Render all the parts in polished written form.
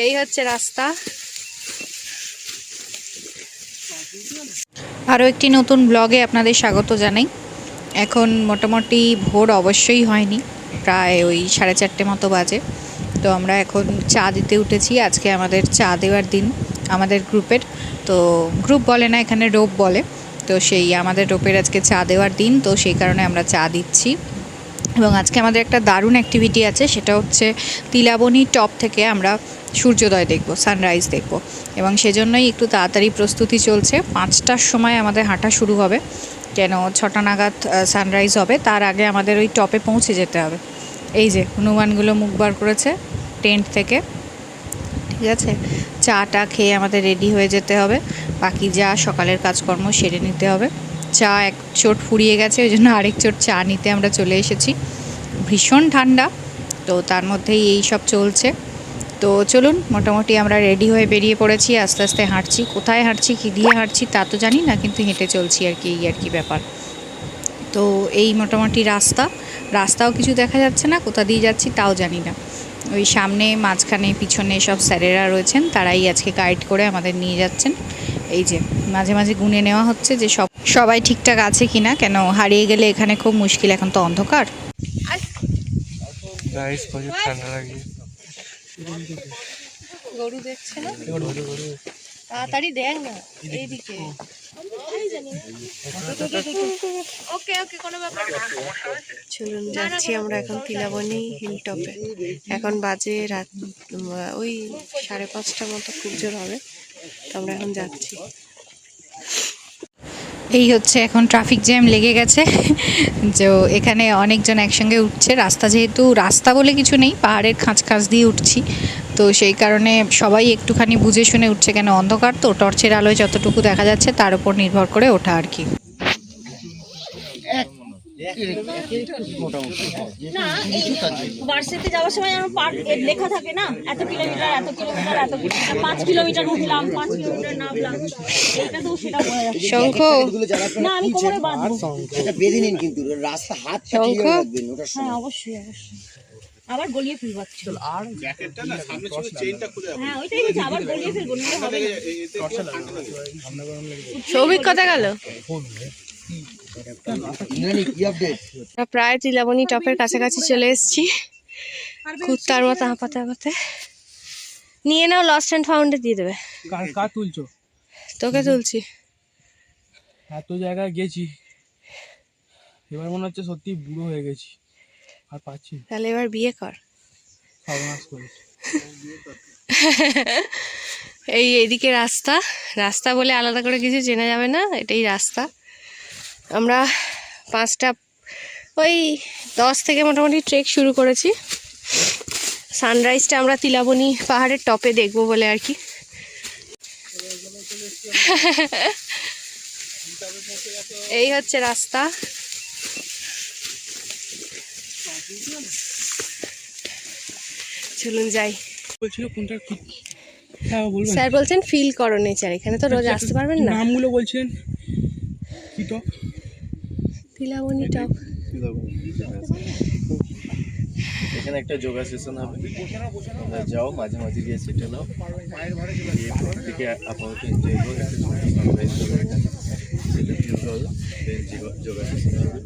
এই হচ্ছে রাস্তা। আরও একটি নতুন ব্লগে আপনাদের স্বাগত জানাই। এখন মোটামুটি ভোর অবশ্যই হয়নি, প্রায় ওই 4:30 মতো বাজে। তো আমরা এখন চা দিতে উঠেছি। আজকে আমাদের চা দেওয়ার দিন আমাদের গ্রুপের। তো গ্রুপ বলে না, এখানে রোপ বলে। তো সেই আমাদের রোপের আজকে চা দেওয়ার দিন, তো সেই কারণে আমরা চা দিচ্ছি। এবং আজকে আমাদের একটা দারুণ অ্যাক্টিভিটি আছে, সেটা হচ্ছে তিলাবনী টপ থেকে আমরা সূর্যোদয় দেখব, সানরাইজ দেখব। এবং সেজন্যই একটু তাড়াতাড়ি প্রস্তুতি চলছে। 5টার সময় আমাদের হাঁটা শুরু হবে, কেন 6টা নাগাদ সানরাইজ হবে। তার আগে আমাদের ওই টপে পৌঁছে যেতে হবে। এই যে হনুমানগুলো মুখ বার করেছে টেন্ট থেকে, ঠিক আছে। চাটা খেয়ে আমাদের রেডি হয়ে যেতে হবে, বাকি যা সকালের কাজকর্ম সেরে নিতে হবে। চা এক চোট ফুরিয়ে গেছে, ওই জন্য আরেক চোট চা নিতে আমরা চলে এসেছি। ভীষণ ঠান্ডা, তো তার মধ্যেই এই সব চলছে। তো চলুন, মোটামুটি আমরা রেডি হয়ে বেরিয়ে পড়েছি। আস্তে আস্তে হাঁটছি, কোথায় হাঁটছি কী দিয়ে হাঁটছি তা তো জানি না, কিন্তু হেঁটে চলছি আর কি, এই আর কি ব্যাপার। তো এই মোটামুটি রাস্তাও কিছু দেখা যাচ্ছে না, কোথা দিয়ে যাচ্ছি তাও জানি না। ওই সামনে, মাঝখানে, পিছনে সব স্যারেরা রয়েছেন, তারাই আজকে গাইড করে আমাদের নিয়ে যাচ্ছেন। এই যে মাঝে মাঝে গুনে নেওয়া হচ্ছে যে সবাই ঠিকঠাক আছে কিনা, কেন হারিয়ে গেলে এখানে খুব মুশকিল, এখন তো অন্ধকার। গরু দেখছে না, তাড়াতাড়ি দেখ না এইদিকে। চলুন, যাচ্ছি আমরা এখন তিলাবনী হিল টপে। এখন বাজে রাত ওই 5:30 মতো, খুব জোর হবে। তো আমরা এখন যাচ্ছি। এই হচ্ছে এখন ট্রাফিক জ্যাম লেগে গেছে। যে এখানে অনেকজন একসঙ্গে উঠছে। রাস্তা যেহেতু রাস্তা বলে কিছু নেই, পাহাড়ের খাঁজ দিয়ে উঠছি, তো সেই কারণে সবাই একটুখানি বুঝে শুনে উঠছে, কেন অন্ধকার তো, টর্চের আলোয় যতটুকু দেখা যাচ্ছে তার উপর নির্ভর করে ওঠা আর কি। বার্ষিকতে যাওয়ার সময় আমার লেখা থাকে না, এত কিলোমিটার এত কিলোমিটার এত কিলোমিটার, 5 কিলোমিটার উঠলাম, 5 কিলোমিটার নামলাম, এটা তো সেটা বলা যাচ্ছে। শঙ্খ না, আমি কোমরে বাঁধবো, এটা বেঁধে নিন, কিন্তু রাস্তা হাত শঙ্খ, হ্যাঁ অবশ্যই অবশ্যই। আবার গলিয়ে ফেলবো আর জ্যাকেটটা না সামনে ছিল, চেইনটা খুলে যাবে। হ্যাঁ ওইটাই হচ্ছে, আবার গলিয়ে ফেলবো, নিলে হবে না। সৌভিক কথা গেল। প্রায় তিলাবনী টপের কাছাকাছি চলে এসেছি। কুত্তার মতো হাঁপাতে হাঁপাতে। নিয়ে নাও, লস্ট অ্যান্ড ফাউন্ডে দিয়ে দেবে। কার তুলছো? তোকে তুলছি। এত জায়গায় গেছি, এবার মনে হচ্ছে সত্যি বুড়ো হয়ে গেছি, আর পাচ্ছি। তাহলে এবার বিয়ে কর। সর্বনাশ করেছি। এইদিকে রাস্তা বলে আলাদা করে কিছু চেনা যাবে না, এটাই রাস্তা। আমরা 5:10 থেকে মোটামুটি ট্রেক শুরু করেছি। সানরাইজটা আমরা তিলাবনী পাহাড়ের টপে দেখবো বলে আর কি। এই হচ্ছে রাস্তা। চলুন যাই। স্যার বলছেন ফিল করো নেচার, এখানে তো রোজ আসতে পারবেন না। নামগুলো বলছেন কি টপ? তিলাবনী টপ। এখানে একটা যোগা সেশন হবে, যাও মাঝে মাঝে গিয়ে সেটে নাও, থেকে আপাতত এনজয় করো, সানরাইজ হবে এখানে, সেটা ফিল করো, দেন যোগা সেশন হবে।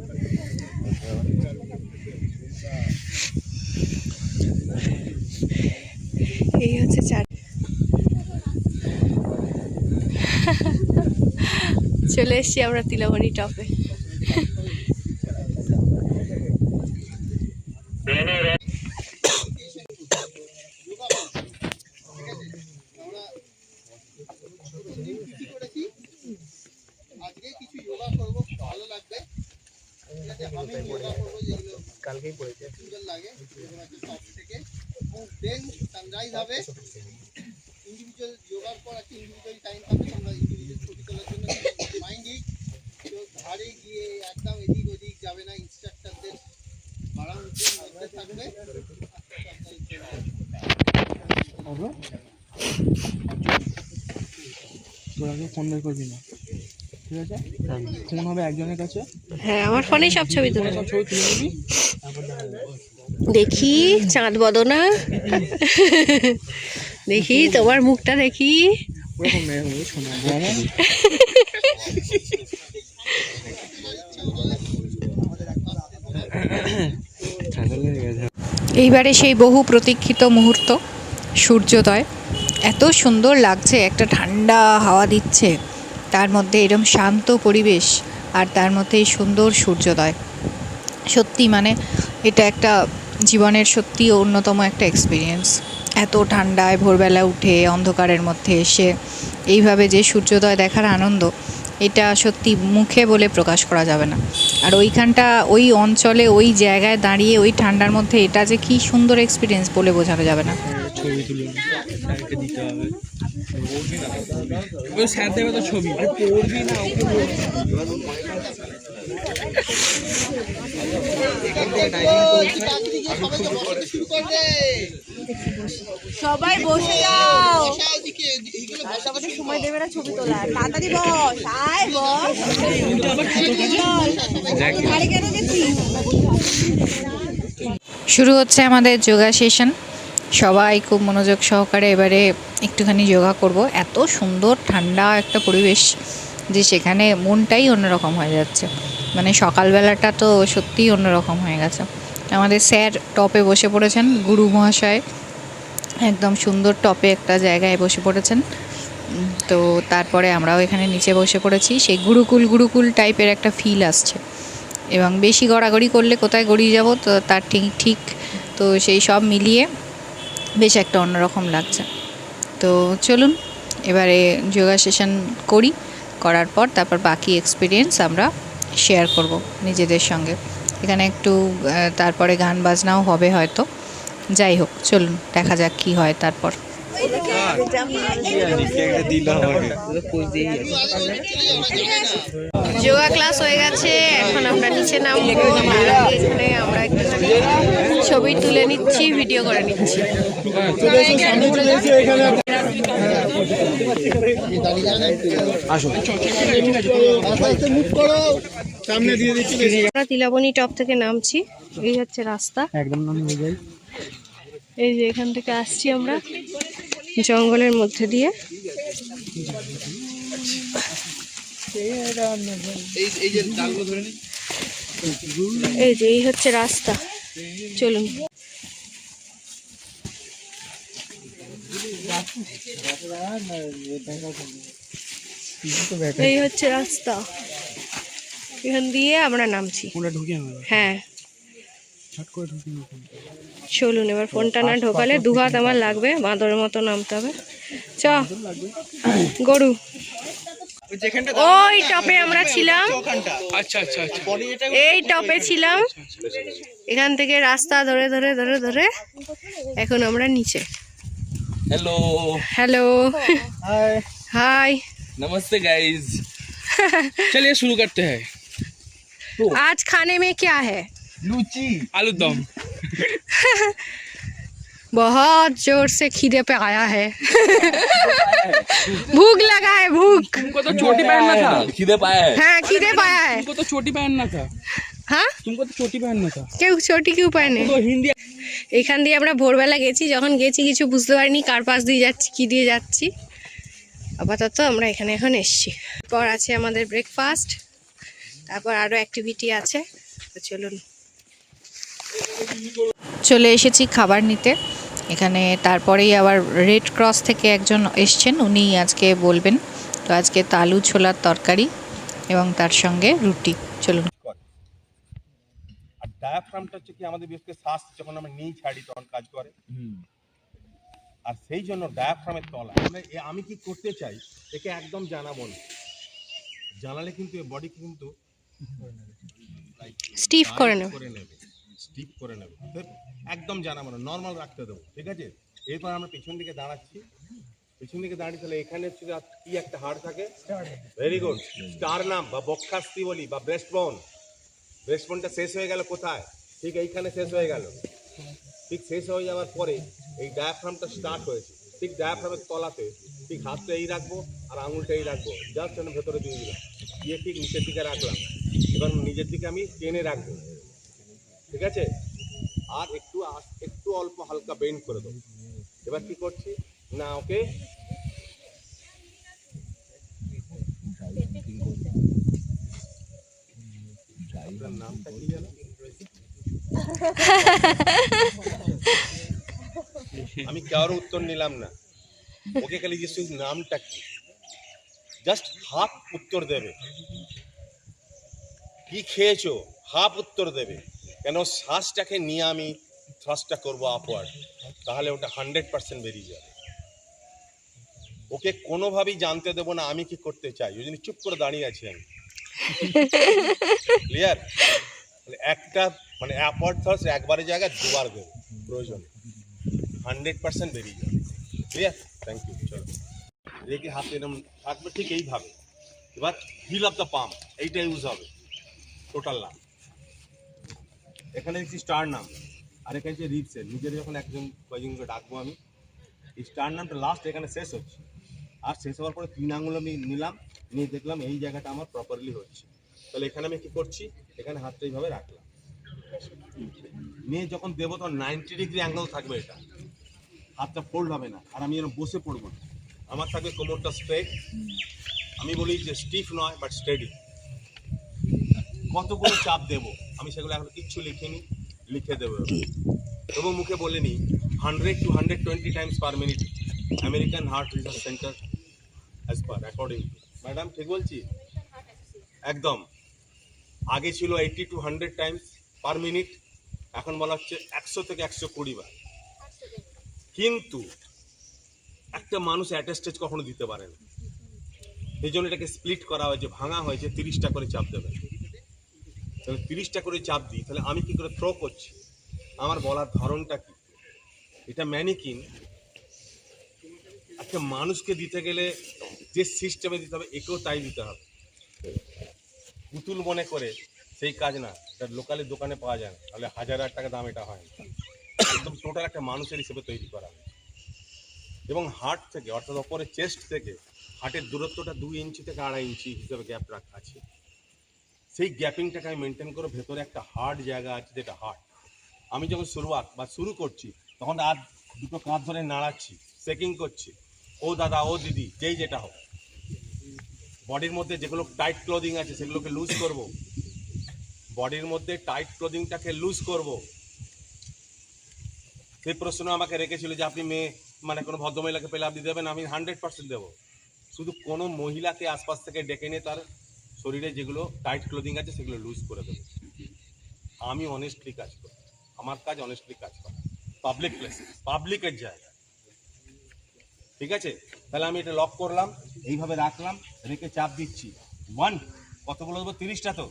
এই হচ্ছে চলে এসছি আমরা তিলাবনী টপে। আজকে কিছু যোগা করবো, ভালো লাগবে। আমি যোগা করবো যেগুলো কালকেই পড়েছে, সুন্দর লাগে। টপ থেকে দেন সানরাইজ হবে। ইন্ডিভিজুয়াল যোগার পর একটা ইন্ডিভিজুয়াল টাইম পাবে, আমরা ইন্ডিভিজুয়াল ছবি তোলার জন্য মাইন্ডই তো ধারে গিয়ে একদম এদিক ওদিক যাবে না, ইনস্ট্রাক্টরদের বাড়ানোর মধ্যে থাকবে। তোরা কেউ ফোন বের করবি না, ঠিক আছে? ফোন হবে একজনের কাছে। হ্যাঁ, আমার ফোনেই সব ছবি তুলে সব ছবি তুলে নিবি, তারপর দেখা যাবে। দেখি চাঁদ বদনা, দেখি তোমার মুখটা দেখি। এইবারে সেই বহু প্রতীক্ষিত মুহূর্ত, সূর্যোদয়। এত সুন্দর লাগছে, একটা ঠান্ডা হাওয়া দিচ্ছে, তার মধ্যে এরকম শান্ত পরিবেশ, আর তার মধ্যে এই সুন্দর সূর্যোদয়। সত্যি মানে এটা একটা জীবনের সত্যি অন্যতম একটা এক্সপিরিয়েন্স। এত ঠান্ডায় ভোরবেলা উঠে অন্ধকারের মধ্যে এসে এইভাবে যে সূর্যোদয় দেখার আনন্দ, এটা সত্যি মুখে বলে প্রকাশ করা যাবে না। আর ওইখানটা, ওই অঞ্চলে, ওই জায়গায় দাঁড়িয়ে ওই ঠান্ডার মধ্যে এটা যে কী সুন্দর এক্সপিরিয়েন্স বলে বোঝানো যাবে না। ছবি তুলে স্যারকে দিতে হবে, ওই স্যার দেবে তো ছবি। পড়বি না, সবাই বসে যাও, সবাই সময় দেবে না ছবি তোলার। তাড়াতাড়ি বস, আয় বস। শুরু হচ্ছে আমাদের যোগা সেশন। সবাই খুব মনোযোগ সহকারে এবারে একটুখানি যোগা করব। এত সুন্দর ঠান্ডা একটা পরিবেশ যে সেখানে মনটাই অন্যরকম হয়ে যাচ্ছে। মানে সকালবেলাটা তো সত্যিই অন্যরকম হয়ে গেছে। আমাদের স্যার টপে বসে পড়েছেন, গুরু মহাশয় একদম সুন্দর টপে একটা জায়গায় বসে পড়েছেন। তো তারপরে আমরাও এখানে নিচে বসে পড়েছি। সেই গুরুকুল টাইপের একটা ফিল আসছে, এবং বেশি গড়াগড়ি করলে কোথায় গড়িয়ে যাব তো তার ঠিক তো সেই সব মিলিয়ে বেশ একটা অন্যরকম লাগছে। তো চলুন এবারে যোগা সেশন করার পর তারপর বাকি এক্সপিরিয়েন্স আমরা শেয়ার করব নিজেদের সঙ্গে। এখানে একটু তারপরে গান বাজনাও হবে হয়তো। যাই হোক, চলুন দেখা যাক কি হয় তারপর। যোগা ক্লাস হয়ে গেছে, এখন আমরা নিচে নামবো। এখানে আমরা একটু ছবি তুলে নিচ্ছি, ভিডিও করে নিচ্ছি। আমরা তিলাবনী টপ থেকে নামছি, এই হচ্ছে রাস্তা। একদম নাম হয়ে যায়। এই যে এখান থেকে আসছি আমরা জঙ্গলের মধ্যে দিয়ে। এই যে এই হচ্ছে রাস্তা, চলুন। এই হচ্ছে রাস্তা, এখান দিয়ে আমরা নামছি। হ্যাঁ চলুন, এবার ফোনটা না ঢোকালে দুহাত আমার লাগবে, বাঁদরের মতো নামতে হবে। চ গরু। ওই টপে আমরা ছিলাম, আচ্ছা আচ্ছা আচ্ছা, এই টপে ছিলাম। এখান থেকে রাস্তা ধরে ধরে ধরে ধরে এখন আমরা নিচে। हेलो हेलो, हाय, नमस्ते गाइस। चलिए शुरू करते हैं। आज खाने में क्या है? लूची आलू दम। बहुत जोर से खीदे पे आया है। भूख लगा है, भूख। तुमको तो चोटी पहनना था। खिदे पाया है। हाँ खीदे पाया है। तुमको तो चोटी पहनना था। हाँ तुमको तो चोटी पहनना था। কেউ চটি কেউ পায়নি। तो हिंदी। এখান দিয়ে আমরা ভোরবেলা গেছি, যখন গেছি কিছু বুঝতে পারিনি কার পাশ দিয়ে যাচ্ছি, কি দিয়ে যাচ্ছি। আপাতত আমরা এখানে এখন এসছি। পর আছে আমাদের ব্রেকফাস্ট, তারপর আরও অ্যাক্টিভিটি আছে, তো চলুন। চলে এসেছি খাবার নিতে এখানে। তারপরেই আবার রেড ক্রস থেকে একজন এসছেন, উনি আজকে বলবেন। তো আজকে আলু ছোলার তরকারি এবং তার সঙ্গে রুটি। চলুন। আর ডায়াফ্রামটা হচ্ছে কি আমাদের বিশেষ করে শ্বাস যখন আমরা নিই ছাড়ি তখন কাজ করে। আর সেই জন্য ডায়াফ্রামের তলায় আমি কি করতে চাই একে একদম জানাবো না, জানালে কিন্তু এই বডি কিন্তু স্টিফ করে নেব, স্টিফ করে নেবে, একদম জানাবো না, নর্মাল রাখতে দেবো, ঠিক আছে। এরপর আমরা পেছন দিকে দাঁড়াচ্ছি, পেছন দিকে দাঁড়িয়ে তাহলে এখানে হচ্ছে কি একটা হাড় থাকে, ভেরি গুড, স্টারনাম বা বক্ষাস্থি বলি বা ব্রেস্ট বোন। ব্রেস্ট বোনটা শেষ হয়ে গেল কোথায়? ঠিক এইখানে শেষ হয়ে গেল। ঠিক শেষ হয়ে যাওয়ার পরে এই ডায়াফ্রামটা স্টার্ট হয়েছে, ঠিক ডায়াফ্রামের তলাতে ঠিক হাতটা এই রাখবো আর আঙুলটা এই রাখবো, জাস্ট আমি ভেতরে দিয়ে দিলাম, দিয়ে ঠিক নিচের দিকে রাখলাম। এবার নিজের দিকে আমি টেনে রাখবো, ঠিক আছে। আর একটু অল্প হালকা বেন্ড করে দেবো। এবার কি করছি না, ওকে আপনার নামটা কি জানো? আমি কারো উত্তর নিলাম না, ওকে খালি জিজ্ঞেস নামটা কি, জাস্ট হাফ উত্তর দেবে। কি খেয়েছো হাফ উত্তর দেবে, কেন শ্বাসটাকে নিয়ে আমি থ্রাস্টটা করবো আপওয়ার্ড, তাহলে ওটা 100% বেরিয়ে যাবে। ওকে কোনোভাবেই জানতে দেবো না আমি কি করতে চাই, ওই জন্য চুপ করে দাঁড়িয়ে আছি আমি। ক্লিয়ার? একটা মানে আপওয়ার্ড থ্রাস্ট একবারে জায়গায় দুবার দেবো প্রয়োজনে, 100% বেরিয়ে যাবে। ক্লিয়ার? Thank you. চলো রেখে হাত এরকম থাকবে ঠিক এইভাবে। এবার হিল অফ দ্য পাম্প এইটা ইউজ হবে টোটাল নাম। এখানে দেখছি স্টার নাম, আর এখানে হচ্ছে রিপসের নিজের যখন একজন কয়েকজনকে ডাকবো আমি, এই স্টার নামটা লাস্ট এখানে শেষ হচ্ছে, আর শেষ হওয়ার পরে 3 আঙুল আমি নিলাম, নিয়ে দেখলাম এই জায়গাটা আমার প্রপারলি হচ্ছে। তাহলে এখানে আমি কি করছি, এখানে হাতটা এইভাবে রাখলাম, নিয়ে যখন দেবো তখন 90 ডিগ্রি অ্যাঙ্গেল থাকবে, এটা হাতটা ফোল্ড হবে না, আর আমি এরকম বসে পড়বো না, আমার থাকবে কোমরটা স্ট্রেট। আমি বলি যে স্টিফ নয় বাট স্টেডি। কতগুলো চাপ দেবো আমি সেগুলো এখন কিচ্ছু লিখিনি, লিখে দেবো এবং মুখে বলে নিই 100 to 120 Times per minute American heart research centre as per according. Madam ঠিক বলছি? একদম। আগে ছিল 80 to 100 টাইমস পার মিনিট, এখন বলা হচ্ছে 100 থেকে 120 বার। কিন্তু একটা মানুষ অ্যাট এ স্টেজ কখনো দিতে পারে না, এই জন্য এটাকে স্প্লিট করা হয়েছে, ভাঙা হয়েছে, 30টা করে চাপ দেবে। তাহলে 30টা করে চাপ দিই, তাহলে আমি কি করে থ্রো করছি, আমার বলার ধরনটা কি, এটা ম্যানিকিন। একটা মানুষকে দিতে গেলে যে সিস্টেমে দিতে হবে একেও তাই দিতে হবে। পুতুল মনে করে সেই কাজ না, এটা লোকালের দোকানে পাওয়া যায় না, তাহলে 1000 টাকা দাম এটা হয় না, একদম টোটাল একটা মানুষের হিসেবে তৈরি করা হয়। এবং হার্ট থেকে অর্থাৎ ওপরে চেস্ট থেকে হার্টের দূরত্বটা 2 ইঞ্চি থেকে 2.5 ইঞ্চি হিসেবে গ্যাপ রাখা আছে। সেই গ্যাপিংটাকে আমি মেনটেন করে ভেতরে একটা হার্ড জায়গা আছে যেটা হার্ট। আমি যখন শুরু করছি তখন আর দুটো কাঁধ ধরে নাড়াচ্ছি, চেকিং করছি, ও দাদা ও দিদি যেই যেটা হোক। বডির মধ্যে যেগুলো টাইট ক্লোদিং আছে সেগুলোকে লুজ করব, বডির মধ্যে টাইট ক্লোদিংটাকে লুজ করব। সেই প্রশ্ন আমাকে রেখেছিল যে আপনি মেয়ে মানে কোনো ভদ্রমহিলাকে পেলে আপনি দেবেন, আমি 100% দেবো। শুধু কোনো মহিলাকে আশপাশ থেকে ডেকে নিয়ে তার শরীরে যেগুলো টাইট ক্লোদিং আছে সেগুলো লুজ করে দেবো। আমি অনেস্টলি কাজ করি, আমার কাজ অনেস্টলি কাজ করা, পাবলিক প্লেসে পাবলিকের জায়গা। ঠিক আছে? তাহলে আমি এটা লক করলাম, এইভাবে রাখলাম, রেখে চাপ দিচ্ছি। 1 কতগুলো দেবো? 30টা তো।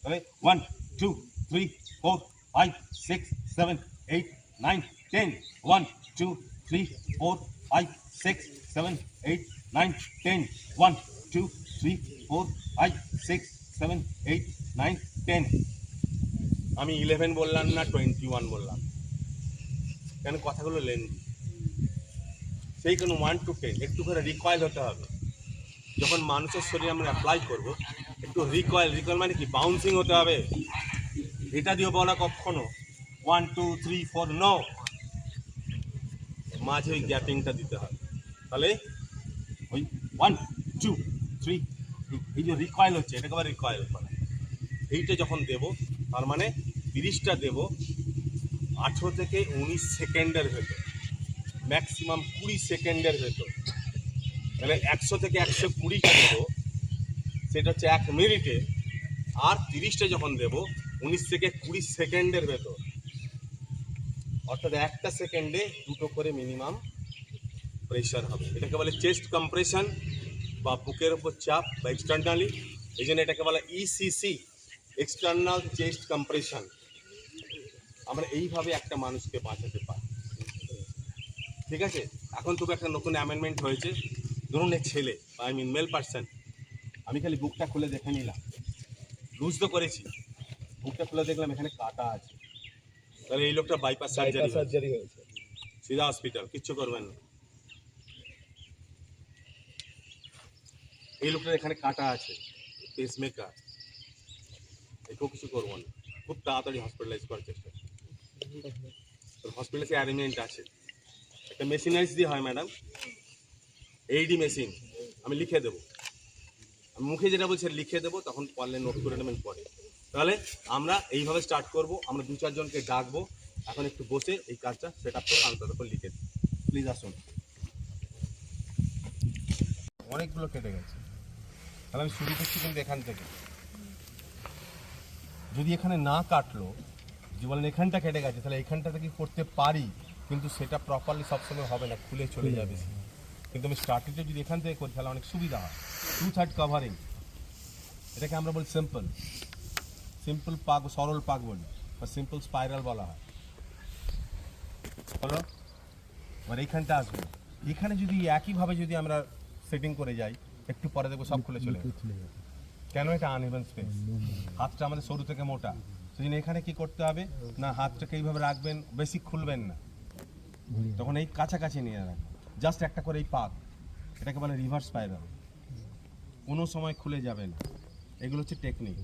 তবে 1 2 3 4 5 6 7 8 9 10 1 2 3 4 5 6 7 8 9 10 1 2 3 4 5 6 7 8 9 10। আমি 11 বললাম না 21 বললাম, কেন কথাগুলো লেন্দি। সেই কোনো 1 to 10 একটু করে রিকয়েল হতে হবে। যখন মানুষের শরীরে আমরা অ্যাপ্লাই করব একটু রিকয়েল মানে কি বাউন্সিং হতে হবে। এটা দিয়ে বলা কখনো 1 2 3 4 নো, মাঝে ওই গ্যাপিংটা দিতে হবে। তাহলে ওই 1 2 3 এই যে রিকয়েল হচ্ছে এটাকে আবার রিকয়েল করা। এইটা যখন দেব তার মানে 30টা দেব 18 থেকে 19 সেকেন্ডের ভেতর, ম্যাক্সিমাম 20 সেকেন্ডের ভেতর। তাহলে 100 থেকে 120টা দেবো, সেটা হচ্ছে 1 মিনিটে। আর 30টা যখন দেবো 19 থেকে 20 সেকেন্ডের ভেতর, অর্থাৎ একটা সেকেন্ডে 2টো করে মিনিমাম প্রেশার হবে। এটাকে বলে চেস্ট কম্প্রেশন বা বুকের ওপর চাপ বা এক্সটার্নালি, এই জন্য এটাকে বলে ইসিসি, এক্সটার্নাল চেস্ট কম্প্রেশন। আমরা এইভাবে একটা মানুষকে বাঁচাতে পারি। ঠিক আছে? এখন তবে একটা নতুন অ্যামেন্ডমেন্ট হয়েছে, ধরুন এক ছেলে আই মিন মেল পার্সন, আমি খালি বুকটা খুলে দেখে নিলাম, লুজ তো করেছি, বুকটা খুলে দেখলাম এখানে কাটা আছে, তাহলে এই লোকটা বাইপাস সার্জারি হয়েছে, সিধা হসপিটাল, কিচ্ছু করবেন না। এই লোকটার এখানে কাটা আছে, পেসমেকার, একেও কিছু করবো না, খুব তাড়াতাড়ি হসপিটালাইজ করার চেষ্টা করবো। হসপিটালে অ্যারেঞ্জমেন্ট আছে, একটা মেশিনারিজ দিয়ে হয় ম্যাডাম, এইডি মেশিন। আমি লিখে দেবো, আমি মুখে যেটা বলছি সেটা লিখে দেবো, তখন পারলে নোট করে নেবেন পরে। তাহলে আমরা এইভাবে স্টার্ট করব, আমরা 2-4 জনকে ডাকবো, এখন একটু বসে এই কাজটা সেট আপ করবো, আমি ততক্ষণ লিখে দিই। প্লিজ আসুন। অনেকগুলো কেটে গেছে, তাহলে আমি শুরু করছি কিন্তু এখান থেকে। যদি এখানে না কাটলো, যে বলেন এখানটা কেটে গেছে, তাহলে এখানটা থেকে করতে পারি, কিন্তু সেটা প্রপারলি সবসময় হবে না, খুলে চলে যাবে। কিন্তু আমি স্টার্টিংটা যদি এখান থেকে করি তাহলে অনেক সুবিধা হয়। 2/3 কভারিং, এটাকে আমরা বলি সিম্পল পাক, সরল পাক বলি, বা সিম্পল স্পাইরাল বলা হয়। হলো, এবার এইখানটা আসবে, এখানে যদি একইভাবে যদি আমরা সেটিং করে যাই, একটু পরে দেখবো সব খুলে চলে যাবে। কেন? এটা আনইভেন স্পেস, হাতটা আমাদের সরু থেকে মোটা, সেই জন্য এখানে কি করতে হবে না, হাতটাকে এইভাবে রাখবেন, বেশি খুলবেন না, তখন এই কাছাকাছি নিয়ে রাখবেন, জাস্ট একটা করে এই পাক, এটাকে বলে রিভার্স স্পাইরাল, কোনো সময় খুলে যাবে না। এগুলো হচ্ছে টেকনিক।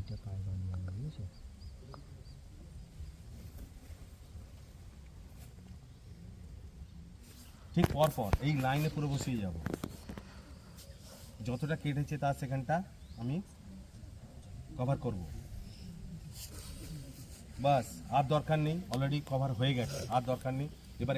ঠিক পরপর এই লাইনে পুরো বসিয়ে যাব, যতটা কেটেছে তার সেখানটা আমি কভার করব, বাস আর দরকার নেই, অলরেডি কভার হয়ে গেছে, আর দরকার নেই। এবার